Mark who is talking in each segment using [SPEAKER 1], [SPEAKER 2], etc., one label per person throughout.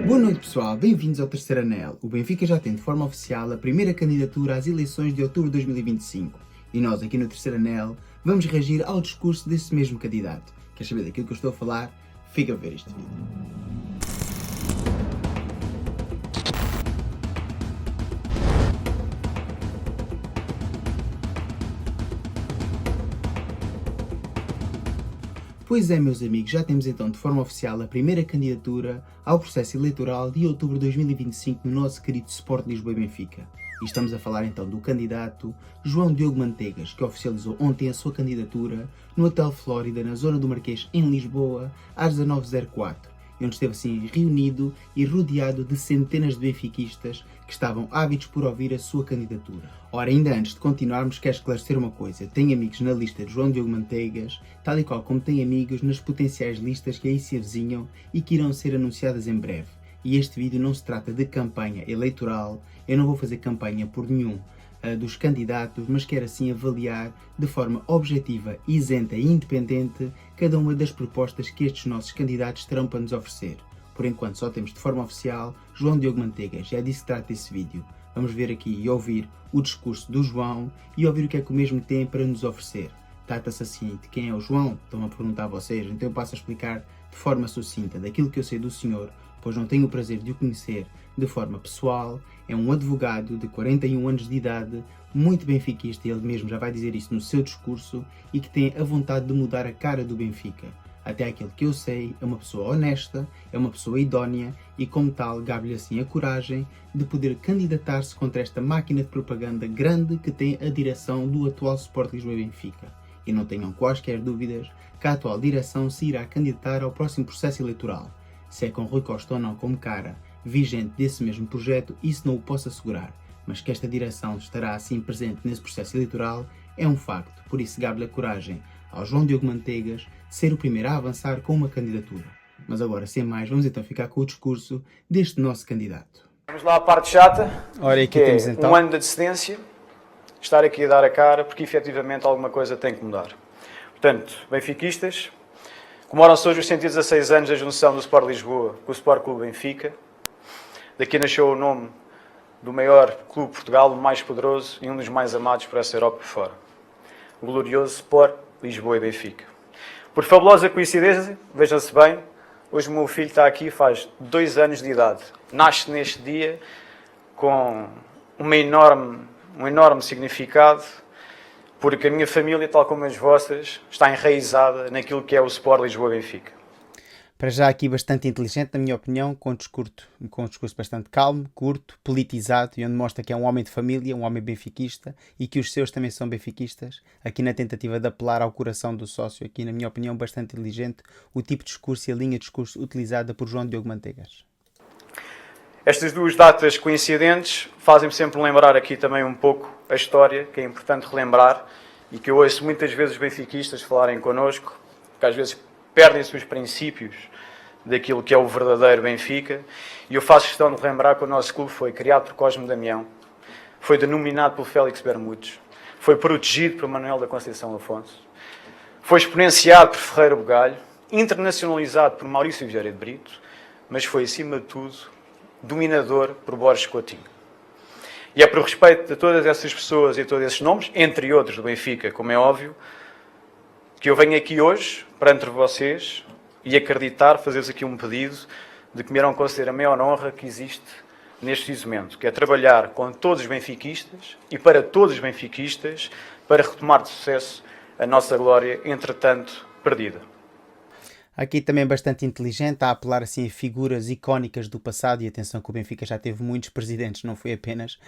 [SPEAKER 1] Boa noite pessoal, bem-vindos ao Terceiro Anel. O Benfica já tem de forma oficial a primeira candidatura às eleições de outubro de 2025 e nós aqui no Terceiro Anel vamos reagir ao discurso desse mesmo candidato. Queres saber daquilo que eu estou a falar? Fica a ver este vídeo. Pois é, meus amigos, já temos então de forma oficial a primeira candidatura ao processo eleitoral de outubro de 2025 no nosso querido Sport Lisboa e Benfica. E estamos a falar então do candidato João Diogo Manteigas, que oficializou ontem a sua candidatura no Hotel Flórida, na zona do Marquês, em Lisboa, às 19h04, onde esteve assim reunido e rodeado de centenas de benfiquistas que estavam ávidos por ouvir a sua candidatura. Ora, ainda antes de continuarmos, quero esclarecer uma coisa. Tenho amigos na lista de João Diogo Manteigas, tal e qual como tenho amigos nas potenciais listas que aí se avizinham e que irão ser anunciadas em breve. E este vídeo não se trata de campanha eleitoral, eu não vou fazer campanha por nenhum dos candidatos, mas quero assim avaliar de forma objetiva, isenta e independente cada uma das propostas que estes nossos candidatos terão para nos oferecer. Por enquanto só temos de forma oficial João Diogo Manteigas, é disso que trata esse vídeo. Vamos ver aqui e ouvir o discurso do João e ouvir o que é que o mesmo tem para nos oferecer. Trata-se assim de quem é o João? Estão a perguntar a vocês, então eu passo a explicar de forma sucinta daquilo que eu sei do senhor, pois não tenho o prazer de o conhecer de forma pessoal. É um advogado de 41 anos de idade, muito benfiquista, ele mesmo já vai dizer isso no seu discurso, e que tem a vontade de mudar a cara do Benfica. Até aquilo que eu sei, é uma pessoa honesta, é uma pessoa idónea e, como tal, cabe-lhe assim a coragem de poder candidatar-se contra esta máquina de propaganda grande que tem a direção do atual Sport Lisboa e Benfica. E não tenham quaisquer dúvidas que a atual direção se irá candidatar ao próximo processo eleitoral. Se é com Rui Costa ou não como cara vigente desse mesmo projeto, isso não o posso assegurar, mas que esta direção estará assim presente nesse processo eleitoral é um facto, por isso cabe-lhe a coragem ao João Diogo Manteigas ser o primeiro a avançar com uma candidatura. Mas agora, sem mais, vamos então ficar com o discurso deste nosso candidato.
[SPEAKER 2] Vamos lá à parte chata,
[SPEAKER 1] Ora, aqui
[SPEAKER 2] que
[SPEAKER 1] temos
[SPEAKER 2] é
[SPEAKER 1] então
[SPEAKER 2] um ano de decedência, estar aqui a dar a cara, porque efetivamente alguma coisa tem que mudar. Portanto, benfiquistas, comemoram-se hoje os 116 anos da junção do Sport Lisboa com o Sport Clube Benfica. Daqui nasceu o nome do maior clube de Portugal, o mais poderoso e um dos mais amados por essa Europa e fora. O glorioso Sport Lisboa e Benfica. Por fabulosa coincidência, vejam-se bem, hoje o meu filho está aqui, faz 2 anos de idade. Nasce neste dia com um enorme significado, porque a minha família, tal como as vossas, está enraizada naquilo que é o Sport Lisboa e Benfica.
[SPEAKER 1] para já aqui bastante inteligente, na minha opinião, com um discurso bastante calmo, curto, politizado, e onde mostra que é um homem de família, um homem benfiquista, e que os seus também são benfiquistas, aqui na tentativa de apelar ao coração do sócio, aqui na minha opinião bastante inteligente, o tipo de discurso e a linha de discurso utilizada por João Diogo Manteigas.
[SPEAKER 2] Estas duas datas coincidentes fazem-me sempre lembrar aqui também um pouco a história, que é importante relembrar, e que eu ouço muitas vezes os benfiquistas falarem connosco, que às vezes perdem-se os princípios daquilo que é o verdadeiro Benfica, e eu faço questão de lembrar que o nosso clube foi criado por Cosme Damião, foi denominado por Félix Bermudes, foi protegido por Manuel da Conceição Afonso, foi exponenciado por Ferreira Bugalho, internacionalizado por Maurício Vieira de Brito, mas foi, acima de tudo, dominador por Borges Coutinho. E é por respeito a todas essas pessoas e a todos esses nomes, entre outros do Benfica, como é óbvio, que eu venho aqui hoje, perante vocês, e acreditar, fazer-vos aqui um pedido de que me irão conceder a maior honra que existe neste momento, que é trabalhar com todos os benfiquistas e para todos os benfiquistas para retomar de sucesso a nossa glória, entretanto, perdida.
[SPEAKER 1] Aqui também bastante inteligente, a apelar assim a figuras icónicas do passado, e atenção que o Benfica já teve muitos presidentes, não foi apenas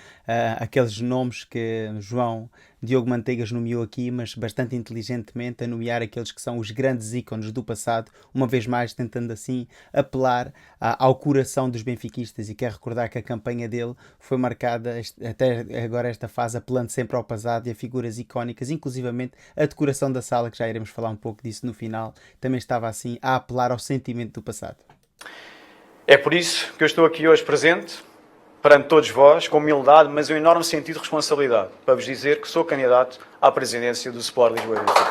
[SPEAKER 1] aqueles nomes que João Diogo Manteigas nomeou aqui, mas bastante inteligentemente a nomear aqueles que são os grandes ícones do passado, uma vez mais tentando assim apelar ao coração dos benfiquistas. E quero recordar que a campanha dele foi marcada até agora esta fase apelando sempre ao passado e a figuras icónicas, inclusivamente a decoração da sala, que já iremos falar um pouco disso no final, também estava assim a apelar ao sentimento do passado.
[SPEAKER 2] É por isso que eu estou aqui hoje presente, perante todos vós, com humildade, mas um enorme sentido de responsabilidade, para vos dizer que sou candidato à presidência do Sport Lisboa e Benfica.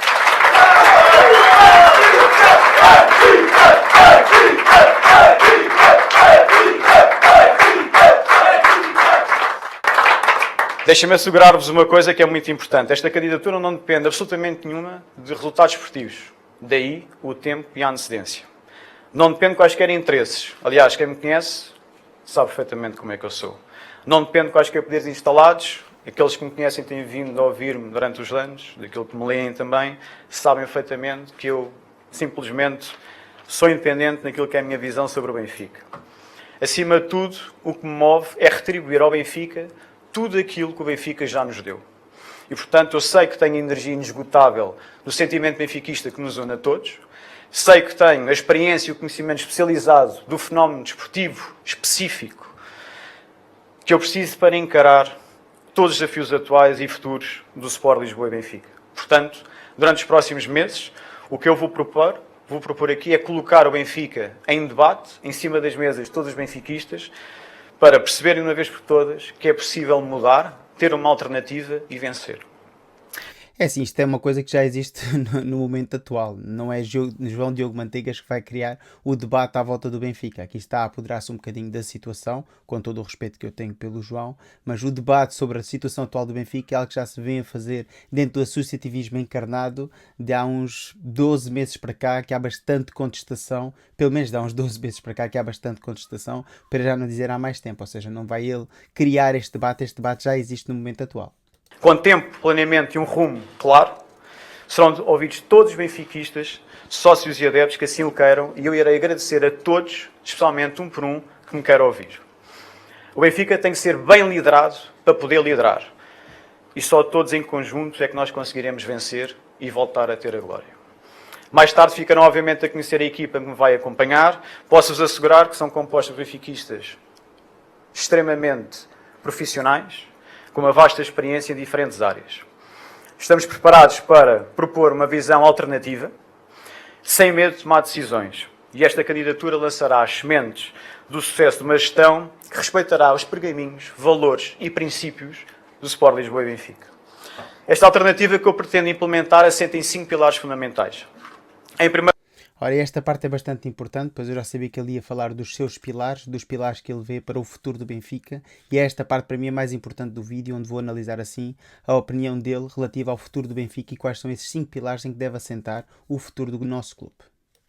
[SPEAKER 2] Deixem-me assegurar-vos uma coisa que é muito importante. Esta candidatura não depende absolutamente nenhuma de resultados esportivos. Daí o tempo e a antecedência. Não depende de quaisquer interesses. Aliás, quem me conhece sabe perfeitamente como é que eu sou. Não depende de quaisquer poderes instalados. Aqueles que me conhecem têm vindo a ouvir-me durante os anos, daquilo que me leem também, sabem perfeitamente que eu simplesmente sou independente naquilo que é a minha visão sobre o Benfica. Acima de tudo, o que me move é retribuir ao Benfica tudo aquilo que o Benfica já nos deu. E, portanto, eu sei que tenho energia inesgotável do sentimento benfiquista que nos une a todos. Sei que tenho a experiência e o conhecimento especializado do fenómeno desportivo específico que eu preciso para encarar todos os desafios atuais e futuros do Sport Lisboa e Benfica. Portanto, durante os próximos meses, o que eu vou propor aqui é colocar o Benfica em debate, em cima das mesas de todos os benfiquistas, para perceberem uma vez por todas que é possível mudar, ter uma alternativa e vencer.
[SPEAKER 1] É assim, isto é uma coisa que já existe no momento atual. Não é João Diogo Manteigas que vai criar o debate à volta do Benfica. Aqui está a apoderar-se um bocadinho da situação, com todo o respeito que eu tenho pelo João, mas o debate sobre a situação atual do Benfica é algo que já se vem a fazer dentro do associativismo encarnado de há uns 12 meses para cá, que há bastante contestação, pelo menos de há uns 12 meses para cá, que há bastante contestação, para já não dizer há mais tempo. Ou seja, não vai ele criar este debate já existe no momento atual.
[SPEAKER 2] Com tempo, planeamento e um rumo claro, serão ouvidos todos os benfiquistas, sócios e adeptos que assim o queiram, e eu irei agradecer a todos, especialmente um por um, que me queiram ouvir. O Benfica tem que ser bem liderado para poder liderar. E só todos em conjunto é que nós conseguiremos vencer e voltar a ter a glória. Mais tarde ficarão, obviamente, a conhecer a equipa que me vai acompanhar. Posso-vos assegurar que são compostos de benfiquistas extremamente profissionais, com uma vasta experiência em diferentes áreas. Estamos preparados para propor uma visão alternativa, sem medo de tomar decisões. E esta candidatura lançará as sementes do sucesso de uma gestão que respeitará os pergaminhos, valores e princípios do Sport Lisboa e Benfica. Esta alternativa que eu pretendo implementar assenta em 5 pilares fundamentais. Em primeiro
[SPEAKER 1] Ora, esta parte é bastante importante, pois eu já sabia que ele ia falar dos seus pilares, dos pilares que ele vê para o futuro do Benfica, e esta parte para mim é mais importante do vídeo, onde vou analisar assim a opinião dele relativa ao futuro do Benfica e quais são esses 5 pilares em que deve assentar o futuro do nosso clube.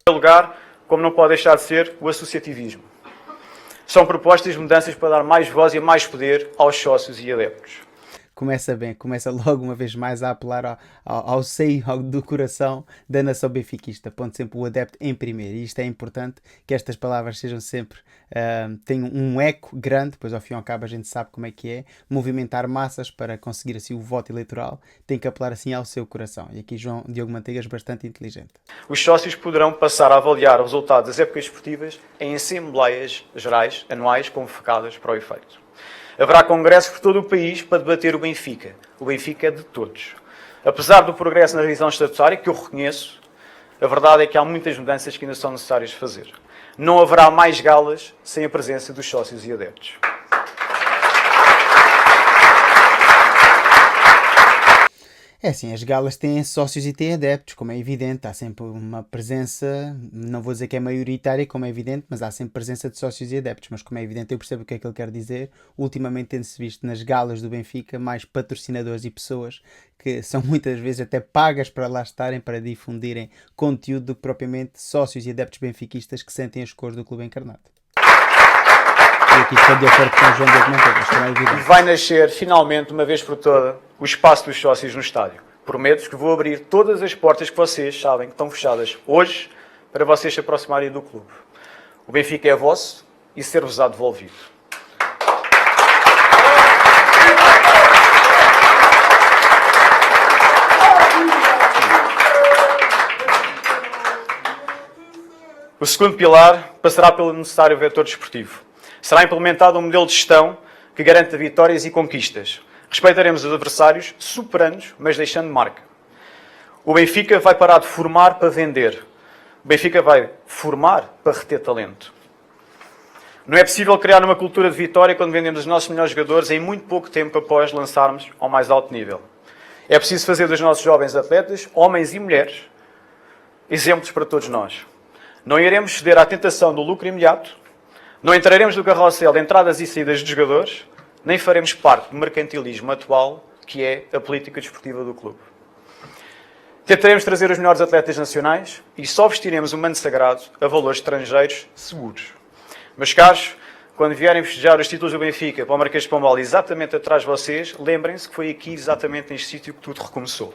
[SPEAKER 2] Em primeiro lugar, como não pode deixar de ser, o associativismo. São propostas de mudanças para dar mais voz e mais poder aos sócios e adeptos.
[SPEAKER 1] Começa bem, começa logo uma vez mais a apelar ao seio do coração da nação benfiquista, pondo sempre o adepto em primeiro. E isto é importante, que estas palavras sejam sempre, tenham um eco grande, pois ao fim e ao cabo a gente sabe como é que é, movimentar massas para conseguir assim o voto eleitoral, tem que apelar assim ao seu coração. E aqui João Diogo Manteigas bastante inteligente.
[SPEAKER 2] Os sócios poderão passar a avaliar os resultados das épocas esportivas em assembleias gerais anuais convocadas para o efeito. Haverá congressos por todo o país para debater o Benfica. O Benfica é de todos. Apesar do progresso na revisão estatutária, que eu reconheço, a verdade é que há muitas mudanças que ainda são necessárias fazer. Não haverá mais galas sem a presença dos sócios e adeptos.
[SPEAKER 1] É assim, as galas têm sócios e têm adeptos, como é evidente, há sempre uma presença, não vou dizer que é maioritária, como é evidente, mas há sempre presença de sócios e adeptos, mas como é evidente eu percebo o que é que ele quer dizer. Ultimamente tem-se visto nas galas do Benfica mais patrocinadores e pessoas que são muitas vezes até pagas para lá estarem, para difundirem conteúdo do que propriamente sócios e adeptos benfiquistas que sentem as cores do clube encarnado. E aqui estou de acordo com o João Diogo Manteigas, como é evidente.
[SPEAKER 2] Vai nascer, finalmente, uma vez por toda, o espaço dos sócios no estádio. Prometo que vou abrir todas as portas que vocês sabem que estão fechadas hoje para vocês se aproximarem do clube. O Benfica é vosso e ser-vos-á devolvido. O segundo pilar passará pelo necessário vetor desportivo. Será implementado um modelo de gestão que garanta vitórias e conquistas. Respeitaremos os adversários, superando-os, mas deixando marca. O Benfica vai parar de formar para vender. O Benfica vai formar para reter talento. Não é possível criar uma cultura de vitória quando vendemos os nossos melhores jogadores em muito pouco tempo após lançarmos ao mais alto nível. É preciso fazer dos nossos jovens atletas, homens e mulheres, exemplos para todos nós. Não iremos ceder à tentação do lucro imediato. Não entraremos no carrossel de entradas e saídas de jogadores. nem faremos parte do mercantilismo atual, que é a política desportiva do clube. Tentaremos trazer os melhores atletas nacionais e só vestiremos o manto sagrado a valores estrangeiros seguros. Meus caros, quando vierem festejar os títulos do Benfica para o Marquês de Pombal exatamente atrás de vocês, lembrem-se que foi aqui, exatamente neste sítio, que tudo recomeçou.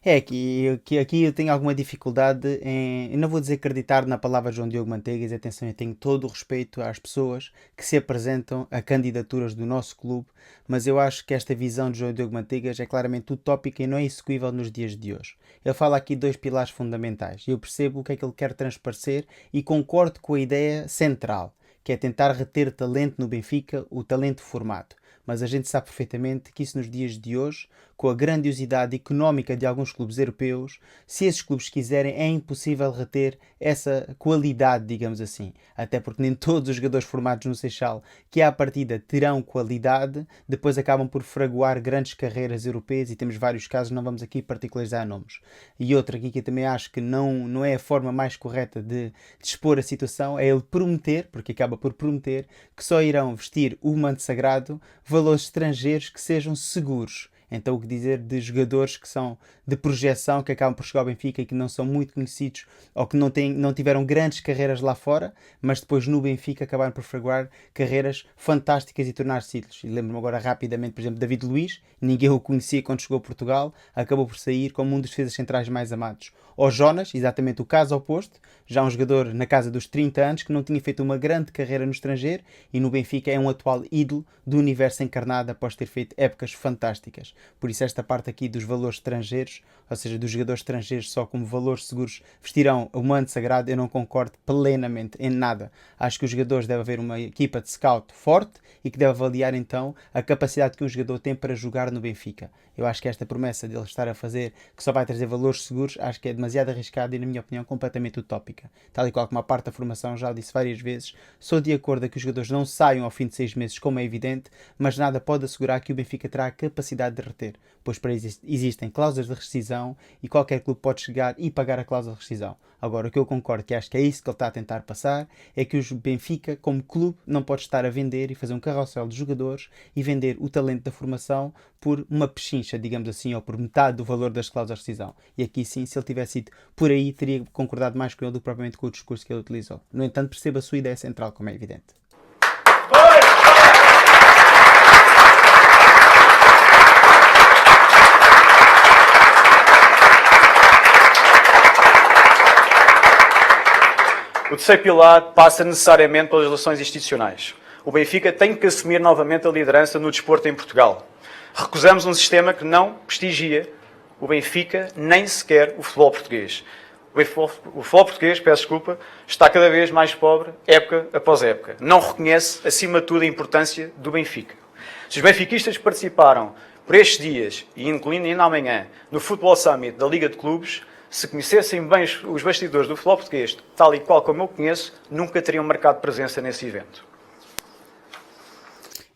[SPEAKER 1] É que aqui eu tenho alguma dificuldade em, eu não vou dizer acreditar na palavra de João Diogo Manteigas, atenção, eu tenho todo o respeito às pessoas que se apresentam a candidaturas do nosso clube, mas eu acho que esta visão de João Diogo Manteigas é claramente utópica e não é execuível nos dias de hoje. Ele fala aqui de dois pilares fundamentais, eu percebo o que é que ele quer transparecer e concordo com a ideia central, que é tentar reter talento no Benfica, o talento formado. Mas a gente sabe perfeitamente que isso nos dias de hoje, com a grandiosidade económica de alguns clubes europeus, se esses clubes quiserem, é impossível reter essa qualidade, digamos assim. Até porque nem todos os jogadores formados no Seixal, que à partida terão qualidade, depois acabam por fraguar grandes carreiras europeias e temos vários casos, não vamos aqui particularizar nomes. E outra aqui que eu também acho que não é a forma mais correta de expor a situação, é ele prometer, porque acaba por prometer, que só irão vestir o manto sagrado valores estrangeiros que sejam seguros. Então o que dizer de jogadores que são de projeção, que acabam por chegar ao Benfica e que não são muito conhecidos ou que não tiveram grandes carreiras lá fora, mas depois no Benfica acabaram por fraguar carreiras fantásticas e tornar-se ídolos. E lembro-me agora rapidamente, por exemplo, David Luiz, ninguém o conhecia quando chegou a Portugal, acabou por sair como um dos defesas centrais mais amados. Ou Jonas, exatamente o caso oposto, já um jogador na casa dos 30 anos que não tinha feito uma grande carreira no estrangeiro e no Benfica é um atual ídolo do universo encarnado após ter feito épocas fantásticas. Por isso esta parte aqui dos valores estrangeiros, ou seja, dos jogadores estrangeiros só como valores seguros vestirão o manto sagrado, eu não concordo plenamente em nada. Acho que os jogadores devem haver uma equipa de scout forte e que deve avaliar então a capacidade que um jogador tem para jogar no Benfica. Eu acho que esta promessa dele estar a fazer que só vai trazer valores seguros, acho que é demasiado arriscada e, na minha opinião, completamente utópica. Tal e qual como a parte da formação, já o disse várias vezes, sou de acordo a que os jogadores não saiam ao fim de 6 meses, como é evidente, mas nada pode assegurar que o Benfica terá a capacidade de reter, pois para isso existem cláusulas de rescisão e qualquer clube pode chegar e pagar a cláusula de rescisão. Agora, o que eu concordo, que acho que é isso que ele está a tentar passar, é que o Benfica, como clube, não pode estar a vender e fazer um carrossel de jogadores e vender o talento da formação por uma pechincha, digamos assim, ou por metade do valor das cláusulas de rescisão. E aqui sim, se ele tivesse ido por aí, teria concordado mais com ele do que propriamente com o discurso que ele utilizou. No entanto, perceba a sua ideia central, como é evidente.
[SPEAKER 2] O terceiro pilar passa necessariamente pelas relações institucionais. O Benfica tem que assumir novamente a liderança no desporto em Portugal. Recusamos um sistema que não prestigia o Benfica, nem sequer o futebol português. O futebol português, peço desculpa, está cada vez mais pobre, época após época. Não reconhece, acima de tudo, a importância do Benfica. Se os benfiquistas participaram por estes dias, e incluindo ainda amanhã, no Futebol Summit da Liga de Clubes, se conhecessem bem os bastidores do futebol português, tal e qual como eu conheço, nunca teriam marcado presença nesse evento.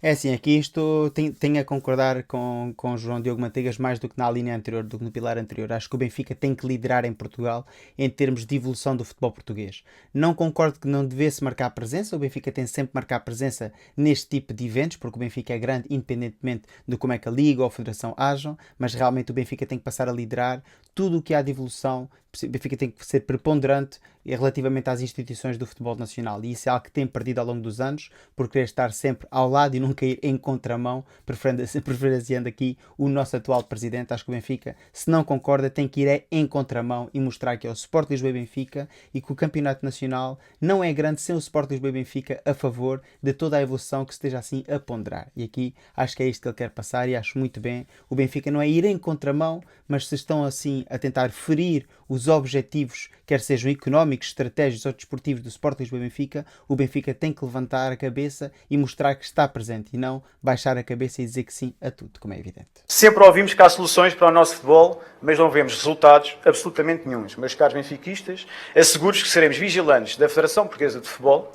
[SPEAKER 1] É assim, aqui isto tenho a concordar com João Diogo Manteigas mais do que na linha anterior, do que no pilar anterior. Acho que o Benfica tem que liderar em Portugal em termos de evolução do futebol português. Não concordo que não devesse marcar presença, o Benfica tem sempre que marcar presença neste tipo de eventos, porque o Benfica é grande independentemente de como é que a Liga ou a Federação ajam, mas realmente o Benfica tem que passar a liderar tudo o que há de evolução. O Benfica tem que ser preponderante relativamente às instituições do futebol nacional e isso é algo que tem perdido ao longo dos anos por querer estar sempre ao lado e nunca ir em contramão, preferenciando aqui o nosso atual presidente. Acho que o Benfica, se não concorda, tem que ir em contramão e mostrar que é o Sport Lisboa e Benfica e que o campeonato nacional não é grande sem o Sport Lisboa e Benfica a favor de toda a evolução que esteja assim a ponderar. E aqui acho que é isto que ele quer passar e acho muito bem. O Benfica não é ir em contramão, mas se estão assim a tentar ferir os objetivos, quer sejam económicos, estratégicos ou desportivos do Sport Lisboa e Benfica, o Benfica tem que levantar a cabeça e mostrar que está presente e não baixar a cabeça e dizer que sim a tudo, como é evidente.
[SPEAKER 2] Sempre ouvimos que há soluções para o nosso futebol, mas não vemos resultados absolutamente nenhuns. Meus caros benfiquistas, asseguro-vos que seremos vigilantes da Federação Portuguesa de Futebol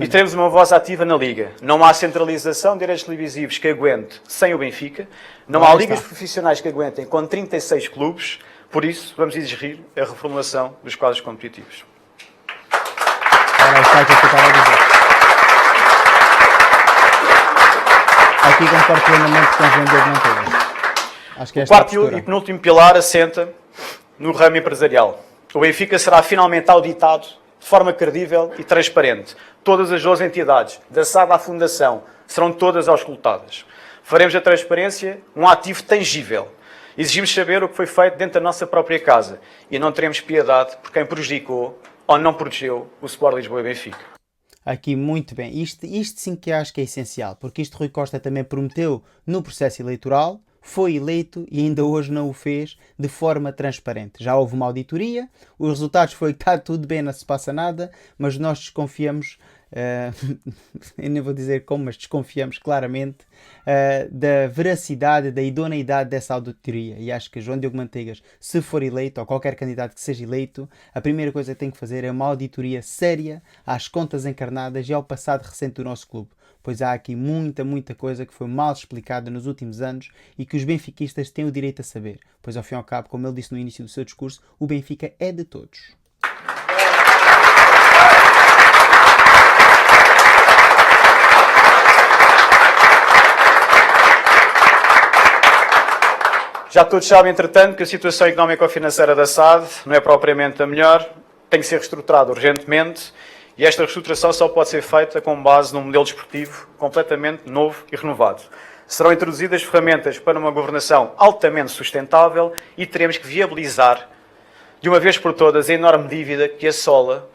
[SPEAKER 2] e teremos uma voz ativa na Liga. Não há centralização de direitos televisivos que aguente sem o Benfica, não há ligas profissionais que aguentem com 36 clubes. Por isso, vamos exigir a reformulação dos quadros competitivos.
[SPEAKER 1] Aqui concordo plenamente com o João Diogo Manteiga. Acho que
[SPEAKER 2] O quarto e penúltimo pilar assenta no ramo empresarial. O Benfica será finalmente auditado de forma credível e transparente. Todas as 12 entidades, da SAD à Fundação, serão todas auscultadas. Faremos a transparência um ativo tangível. Exigimos saber o que foi feito dentro da nossa própria casa e não teremos piedade por quem prejudicou ou não protegeu o Sport Lisboa e Benfica.
[SPEAKER 1] Aqui muito bem. Isto sim que acho que é essencial, porque isto Rui Costa também prometeu no processo eleitoral, foi eleito e ainda hoje não o fez de forma transparente. Já houve uma auditoria, os resultados foi que está tudo bem, não se passa nada, mas nós desconfiamos, eu nem vou dizer como, mas desconfiamos claramente da veracidade, da idoneidade dessa auditoria. E acho que João Diogo Manteigas, se for eleito, ou qualquer candidato que seja eleito, a primeira coisa que tem que fazer é uma auditoria séria às contas encarnadas e ao passado recente do nosso clube. Pois há aqui muita coisa que foi mal explicada nos últimos anos e que os benfiquistas têm o direito a saber. Pois ao fim e ao cabo, como ele disse no início do seu discurso, o Benfica é de todos.
[SPEAKER 2] Já todos sabem, entretanto, que a situação económico-financeira da SAD não é propriamente a melhor, tem que ser reestruturada urgentemente e esta reestruturação só pode ser feita com base num modelo desportivo completamente novo e renovado. Serão introduzidas ferramentas para uma governação altamente sustentável e teremos que viabilizar, de uma vez por todas, a enorme dívida que assola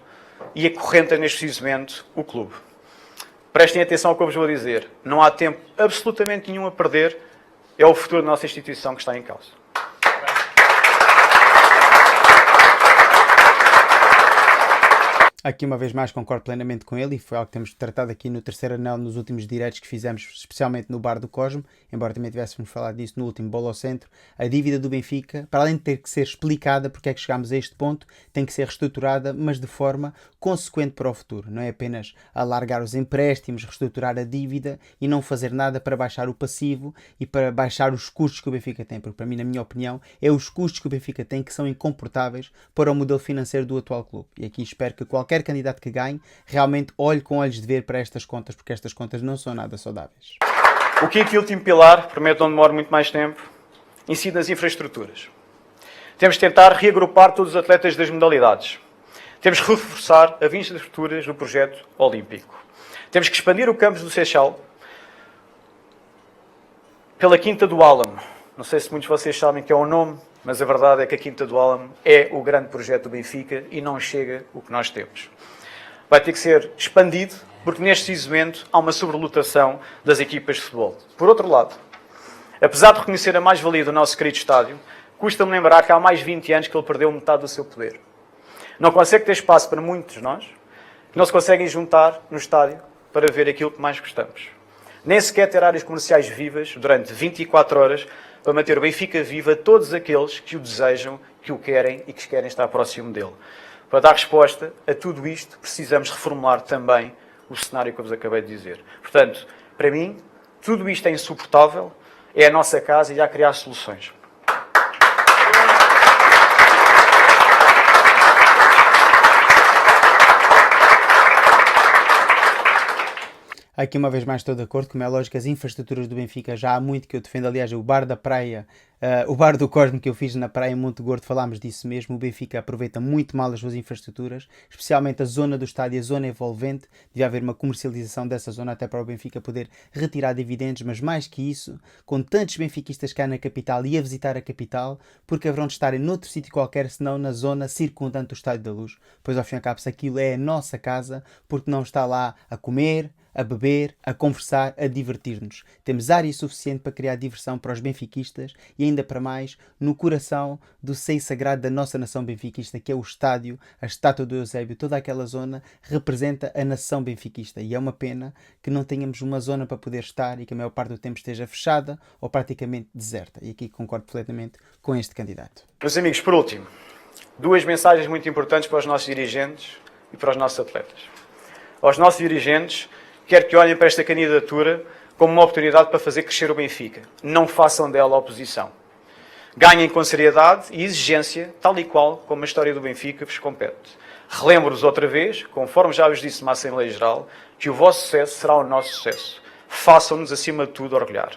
[SPEAKER 2] e acorrenta neste preciso momento o clube. Prestem atenção ao que eu vos vou dizer. Não há tempo absolutamente nenhum a perder. É o futuro da nossa instituição que está em causa.
[SPEAKER 1] Aqui uma vez mais concordo plenamente com ele e foi algo que temos tratado aqui no terceiro anel nos últimos diretos que fizemos, especialmente no Bar do Cosmo, embora também tivéssemos falado disso no último Bola ao Centro. A dívida do Benfica, para além de ter que ser explicada porque é que chegámos a este ponto, tem que ser reestruturada, mas de forma consequente para o futuro. Não é apenas alargar os empréstimos, reestruturar a dívida e não fazer nada para baixar o passivo e para baixar os custos que o Benfica tem, porque para mim, na minha opinião, é os custos que o Benfica tem que são incomportáveis para o modelo financeiro do atual clube. E aqui espero que qualquer candidato que ganhe realmente olhe com olhos de ver para estas contas, porque estas contas não são nada saudáveis.
[SPEAKER 2] O quinto e último pilar, prometo não demora muito mais tempo, incide nas infraestruturas. Temos de tentar reagrupar todos os atletas das modalidades. Temos que reforçar as infraestruturas do projeto olímpico. Temos que expandir o campus do Seixal pela Quinta do Álamo. Não sei se muitos de vocês sabem que é o nome, mas a verdade é que a Quinta do Álamo é o grande projeto do Benfica e não chega o que nós temos. Vai ter que ser expandido, porque neste preciso momento há uma sobrelotação das equipas de futebol. Por outro lado, apesar de reconhecer a mais-valia do nosso querido estádio, custa-me lembrar que há mais de 20 anos que ele perdeu metade do seu poder. Não consegue ter espaço para muitos de nós, que não se conseguem juntar no estádio para ver aquilo que mais gostamos. Nem sequer ter áreas comerciais vivas durante 24 horas para manter o Benfica vivo a todos aqueles que o desejam, que o querem e que querem estar próximo dele. Para dar resposta a tudo isto, precisamos reformular também o cenário que eu vos acabei de dizer. Portanto, para mim, tudo isto é insuportável, é a nossa casa e há a criar soluções.
[SPEAKER 1] Aqui uma vez mais estou de acordo, como é lógico, as infraestruturas do Benfica já há muito que eu defendo. Aliás, o bar da praia, o bar do Cosmo que eu fiz na praia em Monte Gordo, falámos disso mesmo. O Benfica aproveita muito mal as suas infraestruturas, especialmente a zona do estádio, a zona envolvente. Devia haver uma comercialização dessa zona até para o Benfica poder retirar dividendos, mas mais que isso, com tantos benfiquistas cá na capital e a visitar a capital, porque haverão de estarem noutro sítio qualquer, senão na zona circundante do Estádio da Luz. Pois ao fim e ao cabo, se aquilo é a nossa casa, porque não está lá a comer, a beber, a conversar, a divertir-nos. Temos área suficiente para criar diversão para os benfiquistas e ainda para mais no coração do seio sagrado da nossa nação benfiquista, que é o estádio, a estátua do Eusébio. Toda aquela zona representa a nação benfiquista e é uma pena que não tenhamos uma zona para poder estar e que a maior parte do tempo esteja fechada ou praticamente deserta. E aqui concordo completamente com este candidato.
[SPEAKER 2] Meus amigos, por último, duas mensagens muito importantes para os nossos dirigentes e para os nossos atletas. Aos nossos dirigentes, quero que olhem para esta candidatura como uma oportunidade para fazer crescer o Benfica. Não façam dela oposição. Ganhem com seriedade e exigência, tal e qual como a história do Benfica vos compete. Relembro-vos outra vez, conforme já vos disse numa Assembleia Geral, que o vosso sucesso será o nosso sucesso. façam-nos, acima de tudo, orgulhar.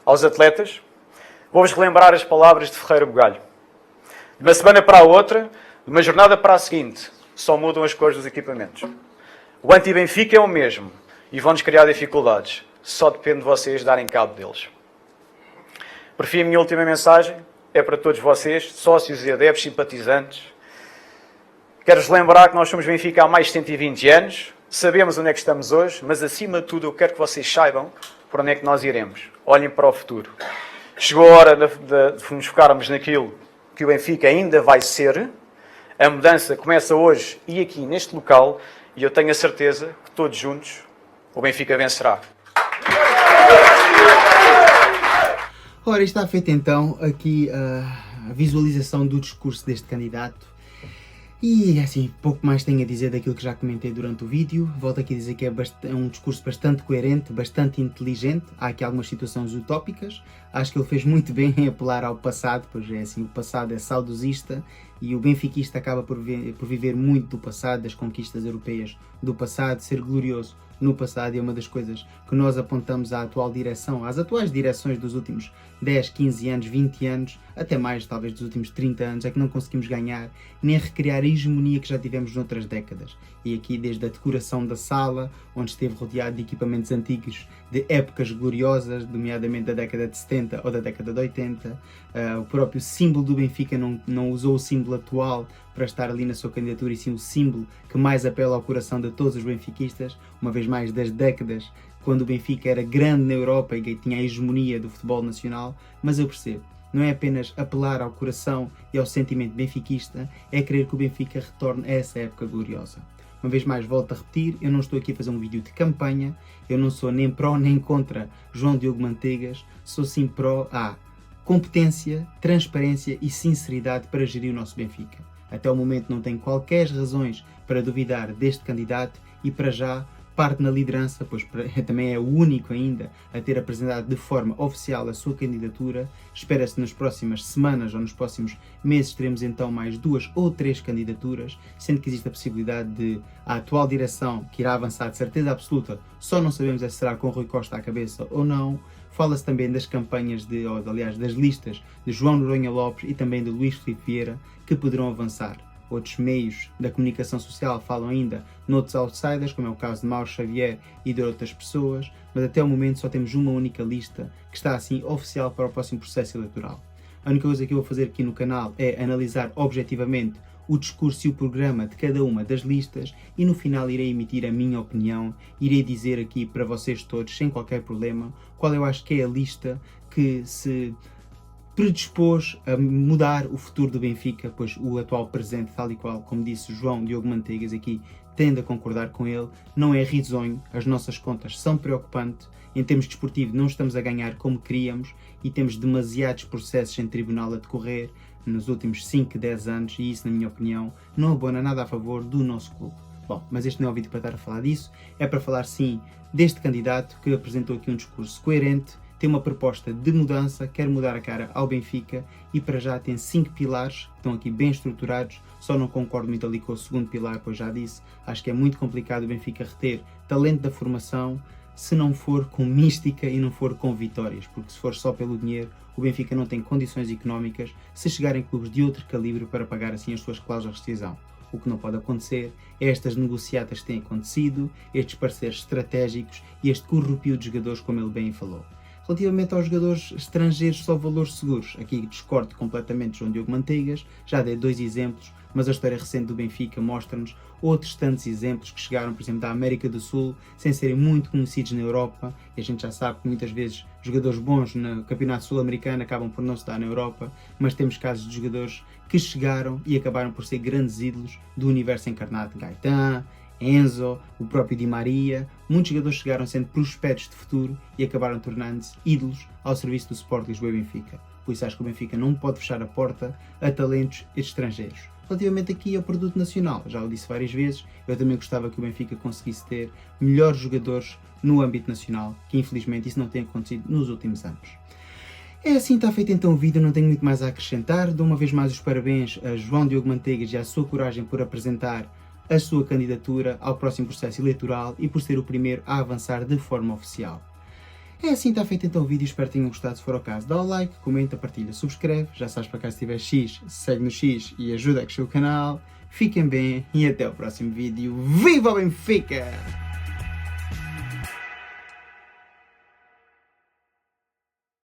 [SPEAKER 2] Aos atletas, vou-vos relembrar as palavras de Ferreira Bugalho. De uma semana para a outra, de uma jornada para a seguinte, só mudam as cores dos equipamentos. O anti-Benfica é o mesmo e vão-nos criar dificuldades. Só depende de vocês darem cabo deles. Por fim, a minha última mensagem é para todos vocês, sócios e adeptos, simpatizantes. Quero-vos lembrar que nós somos Benfica há mais de 120 anos, sabemos onde é que estamos hoje, mas acima de tudo eu quero que vocês saibam por onde é que nós iremos. Olhem para o futuro. Chegou a hora de nos focarmos naquilo que o Benfica ainda vai ser. A mudança começa hoje e aqui neste local e eu tenho a certeza que todos juntos o Benfica vencerá.
[SPEAKER 1] Ora, está feita então aqui a visualização do discurso deste candidato. E assim, pouco mais tenho a dizer daquilo que já comentei durante o vídeo. Volto aqui a dizer que é um discurso bastante coerente, bastante inteligente. Há aqui algumas situações utópicas. Acho que ele fez muito bem em apelar ao passado, pois é assim, o passado é saudosista e o benfiquista acaba por viver muito do passado, das conquistas europeias do passado, ser glorioso no passado, e é uma das coisas que nós apontamos à atual direção, às atuais direções dos últimos 10, 15 anos, 20 anos, até mais talvez dos últimos 30 anos, é que não conseguimos ganhar nem recriar a hegemonia que já tivemos noutras décadas. E aqui desde a decoração da sala, onde esteve rodeado de equipamentos antigos de épocas gloriosas, nomeadamente da década de 70 ou da década de 80, o próprio símbolo do Benfica não usou o símbolo atual para estar ali na sua candidatura, e sim o símbolo que mais apela ao coração de todos os benfiquistas, uma vez mais das décadas quando o Benfica era grande na Europa e tinha a hegemonia do futebol nacional. Mas eu percebo, não é apenas apelar ao coração e ao sentimento benfiquista, é querer que o Benfica retorne a essa época gloriosa. Uma vez mais, volto a repetir, eu não estou aqui a fazer um vídeo de campanha, eu não sou nem pró nem contra João Diogo Manteigas, sou sim pró a competência, transparência e sinceridade para gerir o nosso Benfica. Até o momento não tenho qualquer razões para duvidar deste candidato e para já parte na liderança, pois também é o único ainda a ter apresentado de forma oficial a sua candidatura. Espera-se nas próximas semanas ou nos próximos meses teremos então mais 2 ou 3 candidaturas, sendo que existe a possibilidade de a atual direção, que irá avançar de certeza absoluta, só não sabemos se será com Rui Costa à cabeça ou não. Fala-se também das campanhas das listas de João Noronha Lopes e também de Luís Filipe Vieira, que poderão avançar. Outros meios da comunicação social falam ainda noutros outsiders, como é o caso de Mauro Xavier e de outras pessoas, mas até o momento só temos uma única lista que está assim oficial para o próximo processo eleitoral. A única coisa que eu vou fazer aqui no canal é analisar objetivamente o discurso e o programa de cada uma das listas e no final irei emitir a minha opinião, irei dizer aqui para vocês todos, sem qualquer problema, qual eu acho que é a lista que se predispôs a mudar o futuro do Benfica, pois o atual presente, tal e qual, como disse João Diogo Manteigas aqui, tende a concordar com ele, não é risonho, as nossas contas são preocupantes, em termos desportivos não estamos a ganhar como queríamos e temos demasiados processos em tribunal a decorrer nos últimos 5, 10 anos e isso, na minha opinião, não abona nada a favor do nosso clube. Bom, mas este não é o vídeo para estar a falar disso, é para falar sim deste candidato que apresentou aqui um discurso coerente, tem uma proposta de mudança, quer mudar a cara ao Benfica e para já tem 5 pilares que estão aqui bem estruturados. Só não concordo muito ali com o segundo pilar, pois já disse, acho que é muito complicado o Benfica reter talento da formação se não for com mística e não for com vitórias, porque se for só pelo dinheiro, o Benfica não tem condições económicas se chegarem clubes de outro calibre para pagar assim as suas cláusulas de rescisão. O que não pode acontecer é estas negociatas que têm acontecido, estes parceiros estratégicos e este corrupio de jogadores, como ele bem falou. Relativamente aos jogadores estrangeiros, só valores seguros. Aqui discordo completamente de João Diogo Manteigas, já dei 2 exemplos, mas a história recente do Benfica mostra-nos outros tantos exemplos que chegaram, por exemplo, da América do Sul, sem serem muito conhecidos na Europa, e a gente já sabe que muitas vezes jogadores bons no Campeonato Sul-Americano acabam por não estar na Europa, mas temos casos de jogadores que chegaram e acabaram por ser grandes ídolos do universo encarnado. Gaetan, Enzo, o próprio Di Maria, muitos jogadores chegaram sendo prospectos de futuro e acabaram tornando-se ídolos ao serviço do Sport Lisboa e Benfica. Por isso acho que o Benfica não pode fechar a porta a talentos estrangeiros. Relativamente aqui ao produto nacional, já o disse várias vezes, eu também gostava que o Benfica conseguisse ter melhores jogadores no âmbito nacional, que infelizmente isso não tem acontecido nos últimos anos. É assim, está feito então o vídeo, não tenho muito mais a acrescentar. Dou uma vez mais os parabéns a João Diogo Manteigas e à sua coragem por apresentar a sua candidatura ao próximo processo eleitoral e por ser o primeiro a avançar de forma oficial. É assim, está feito então o vídeo, espero que tenham gostado. Se for o caso, dá o like, comenta, partilha, subscreve. Já sabes, para cá se tiver X, segue no X e ajuda a crescer o canal. Fiquem bem e até o próximo vídeo. Viva o Benfica!